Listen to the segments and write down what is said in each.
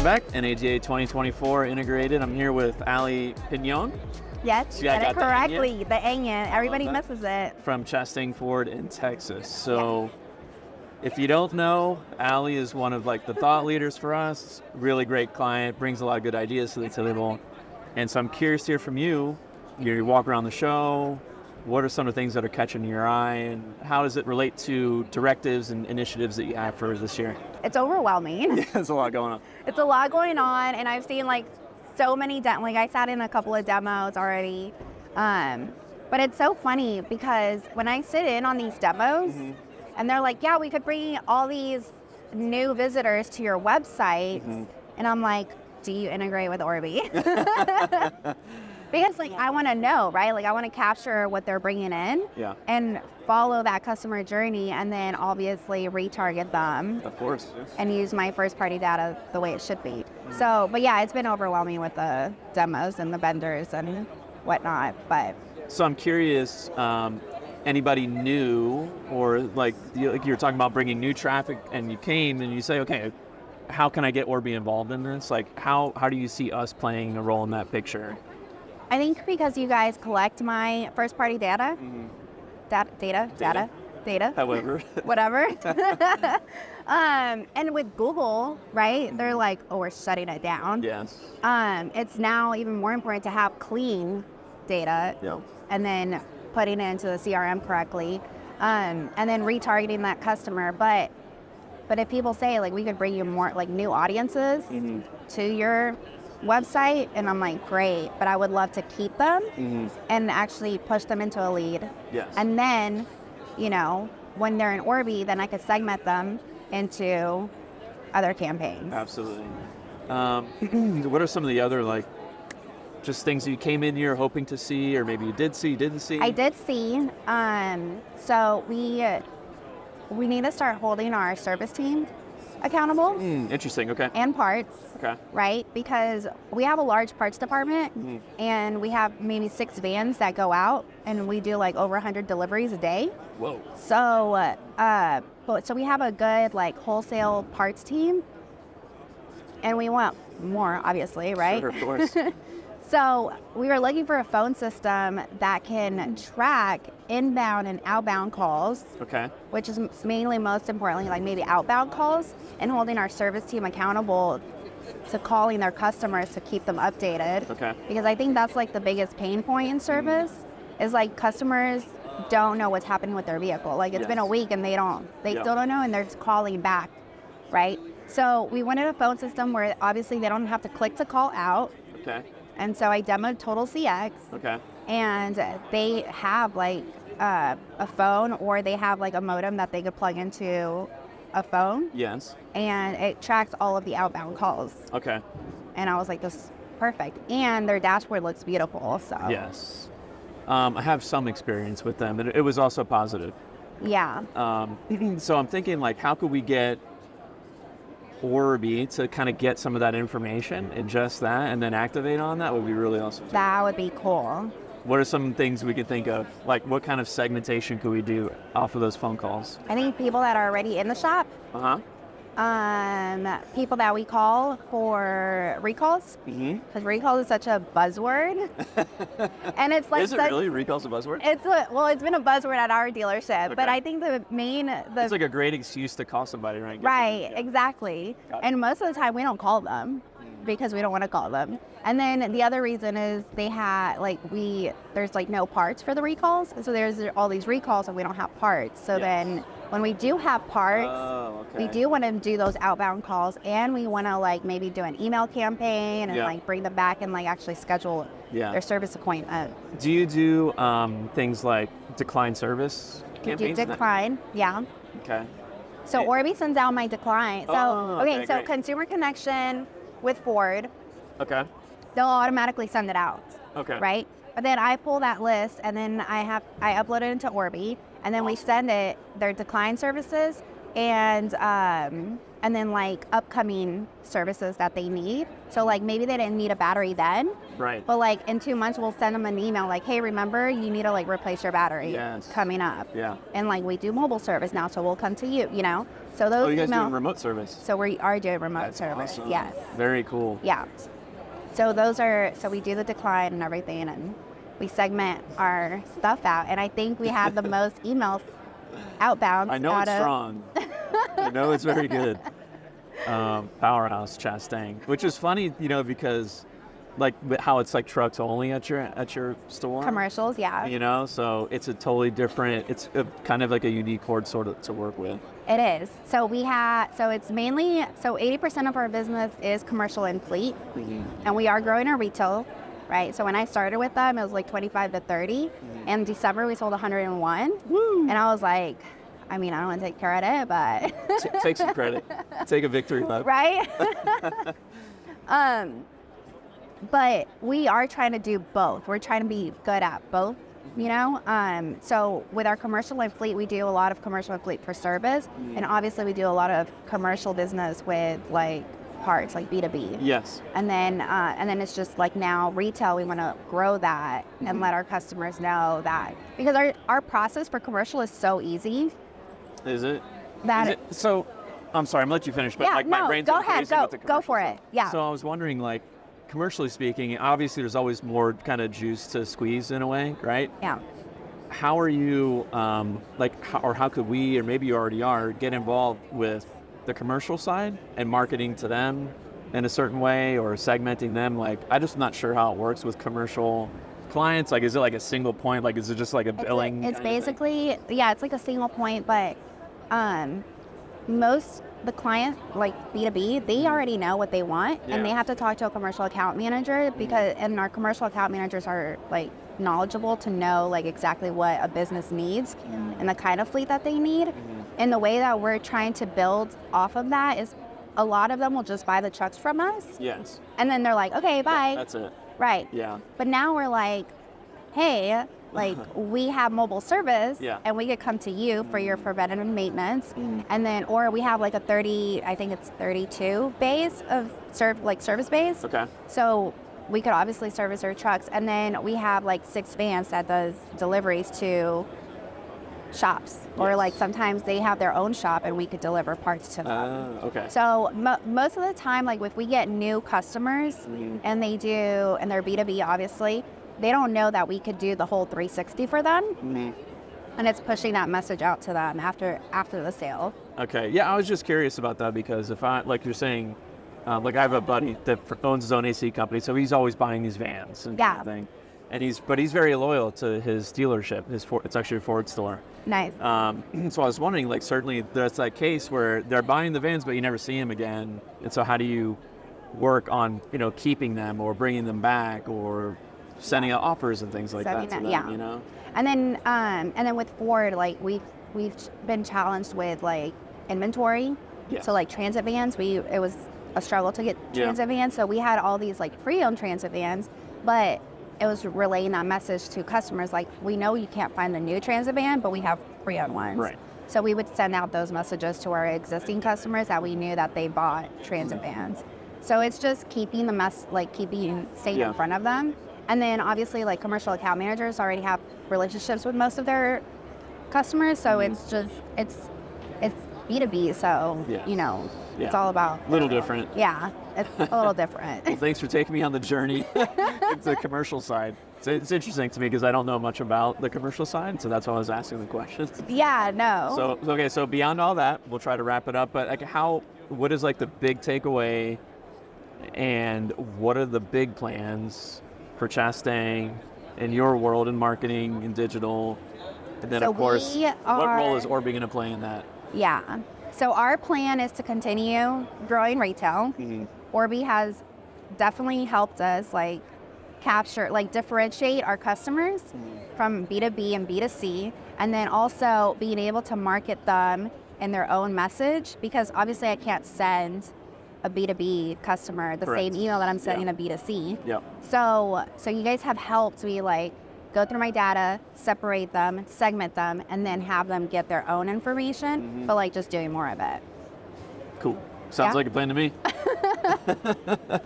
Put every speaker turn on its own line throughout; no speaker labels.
back. NADA 2024 integrated. I'm here with Ali Pinon.
Yes, you got it correctly. The Anya. Everybody misses it.
From Chastang Ford in Texas. So if you don't know, Ali is one of the thought leaders for us. Really great client, brings a lot of good ideas to the table. And so I'm curious to hear from you. You walk around the show. What are some of the things that are catching your eye, and how does it relate to directives and initiatives that you have for this year?
It's overwhelming.
Yeah, there's a lot going on.
It's a lot going on, and I've seen so many I sat in a couple of demos already. But it's so funny because when I sit in on these demos, and they're like, yeah, we could bring all these new visitors to your website, and I'm like, do you integrate with Orbee? Because I want to know, right? I want to capture what they're bringing in and follow that customer journey, and then obviously retarget them.
Of course. Yes.
And use my first party data the way it should be. So, but yeah, it's been overwhelming with the demos and the vendors and whatnot. But
so I'm curious, anybody new, or you're talking about bringing new traffic, and you came and you say, okay, how can I get Orbee involved in this? How do you see us playing a role in that picture?
I think because you guys collect my first party data, data.
However.
Whatever. And with Google, right, they're like, oh, we're shutting it down.
Yes.
It's now even more important to have clean data and then putting it into the CRM correctly, and then retargeting that customer. But if people say, we could bring you more, new audiences to your website, and I'm like, great, but I would love to keep them and actually push them into a lead.
Yes.
And then, when they're in Orbee, then I could segment them into other campaigns.
Absolutely. What are some of the other just things you came in here hoping to see, or maybe you didn't see?
I did see. So we need to start holding our service team accountable.
Interesting. Okay.
And parts.
Okay.
Right? Because we have a large parts department, and we have maybe 6 vans that go out, and we do over 100 deliveries a day.
Whoa.
So, so we have a good wholesale parts team, and we want more, obviously, right?
Sure, of course.
So we were looking for a phone system that can track inbound and outbound calls.
Okay.
Which is mainly, most importantly, maybe outbound calls, and holding our service team accountable to calling their customers to keep them updated.
Okay.
Because I think that's the biggest pain point in service is customers don't know what's happening with their vehicle. It's been a week and they still don't know, and they're just calling back, right? So we wanted a phone system where obviously they don't have to click to call out.
Okay.
And so I demoed Total CX.
Okay.
And they have a phone, or they have a modem that they could plug into a phone.
Yes.
And it tracks all of the outbound calls.
Okay.
And I was like, this is perfect. And their dashboard looks beautiful. So
yes. I have some experience with them, and it was also positive.
Yeah.
So I'm thinking how could we get Orbee to kind of get some of that information, ingest that, and then activate on that? Would be really awesome.
That would be cool.
What are some things we could think of? What kind of segmentation could we do off of those phone calls?
I think people that are already in the shop. People that we call for recalls, because recalls is such a buzzword, and it's
is it really? Recalls a buzzword?
It's been a buzzword at our dealership, but I think it's
a great excuse to call somebody, right?
Right, exactly. And most of the time we don't call them because we don't want to call them. And then the other reason is they had there's no parts for the recalls, so there's all these recalls and we don't have parts. So then when we do have parts, we do want to do those outbound calls, and we want to maybe do an email campaign and bring them back and actually schedule their service appointment.
Do you do things like decline service campaigns?
We do decline, yeah.
Okay.
So Orbee sends out my decline. So so consumer connection with Ford.
Okay.
They'll automatically send it out.
Okay.
Right? But then I pull that list, and then I upload it into Orbee, and then we send it their decline services and then like upcoming services that they need. So like maybe they didn't need a battery then,
Right.
but like in 2 months we'll send them an email like, hey, remember you need to like replace your battery
Yes.
coming up.
Yeah.
And like we do mobile service now, so we'll come to you, you know. So those
Oh, you guys
email,
doing remote service?
so we are doing remote
That's
service.
awesome.
Yes.
Very cool.
Yeah. So those are, so we do the decline and everything, and we segment our stuff out. And I think we have the most emails outbound.
I know it's strong. I know it's very good. Powerhouse Chastang, which is funny, you know, because like how it's like trucks only at your store.
Commercials, yeah.
You know, so it's a totally different. It's kind of like a unique horde sort of to work with.
It is. So we have, so it's mainly, so 80% of our business is commercial and fleet, and we are growing our retail, right? So when I started with them, it was like 25 to 30. In December, we sold 101.
Woo!
And I was like, I mean, I don't want to take credit, but
Take some credit. Take a victory lap.
right? But we are trying to do both. We're trying to be good at both, you know? So with our commercial and fleet, we do a lot of commercial and fleet for service. And obviously we do a lot of commercial business with like parts, like B2B.
Yes.
And then it's just like now retail, we want to grow that and let our customers know that, because our process for commercial is so easy.
Is it?
That
Is it? So, I'm sorry, I'm gonna let you finish, but
yeah,
like my
no,
brain's
go
going
ahead,
crazy
go,
with the
go for
commercial
it.
stuff.
Yeah.
So I was wondering, like, commercially speaking, obviously there's always more kind of juice to squeeze in a way, right?
Yeah.
How are you, how could we, or maybe you already are, get involved with the commercial side and marketing to them in a certain way, or segmenting them? Like, I'm just not sure how it works with commercial clients. Like, is it like a single point? Like, is it just like a billing?
It's basically, yeah, it's like a single point, but most the client, like B2B, they already know what they want, and they have to talk to a commercial account manager, because and our commercial account managers are like knowledgeable to know like exactly what a business needs and the kind of fleet that they need. And the way that we're trying to build off of that is a lot of them will just buy the trucks from us.
Yes.
And then they're like, okay, bye.
That's it.
Right.
Yeah.
But now we're like, hey, like we have mobile service, and we could come to you for your preventative maintenance. And then, or we have like a 32 bays of service bays.
Okay.
So we could obviously service our trucks. And then we have like 6 vans that does deliveries to shops, or like sometimes they have their own shop and we could deliver parts to them.
Okay.
So most of the time, like if we get new customers and they do, and they're B2B obviously, they don't know that we could do the whole 360 for them. And it's pushing that message out to them after the sale.
Okay. Yeah, I was just curious about that, because if I, like you're saying, like I have a buddy that owns his own AC company, so he's always buying these vans and kind of thing. And he's very loyal to his dealership. It's actually a Ford store.
Nice.
So I was wondering, like, certainly there's that case where they're buying the vans, but you never see them again. And so how do you work on, you know, keeping them or bringing them back, or sending out offers and things like that to them, you know?
And then with Ford, like we've been challenged with like inventory. So like transit vans, it was a struggle to get transit vans. So we had all these like pre-owned transit vans, but it was relaying that message to customers, like, we know you can't find the new transit van, but we have pre-owned ones.
Right.
So we would send out those messages to our existing customers that we knew that they bought transit vans. So it's just keeping keeping staying in front of them. And then obviously like commercial account managers already have relationships with most of their customers. So it's just, it's B2B. So, you know, it's all about.
A little different.
Yeah, it's a little different.
Well, thanks for taking me on the journey into the commercial side. It's interesting to me because I don't know much about the commercial side, so that's why I was asking the questions.
Yeah, no.
So, okay, so beyond all that, we'll try to wrap it up, but like what is like the big takeaway, and what are the big plans for Chastang in your world in marketing and digital? And then, of course, what role is Orbee going to play in that?
Yeah. So our plan is to continue growing retail. Orbee has definitely helped us like capture, like differentiate our customers from B2B and B2C, and then also being able to market them in their own message, because obviously I can't send a B2B customer the same email that I'm sending a B2C. So you guys have helped me like go through my data, separate them, segment them, and then have them get their own information, but like just doing more of it.
Cool. Sounds like a plan to me.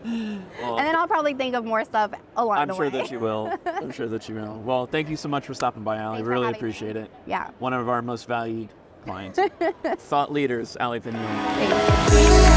And then I'll probably think of more stuff along the way.
I'm sure that you will. I'm sure that you will. Well, thank you so much for stopping by, Allie.
Thanks for
Really
having
appreciate
me.
it.
Yeah.
One of our most valued clients. Thought leaders, Allie Pinon.
Thanks.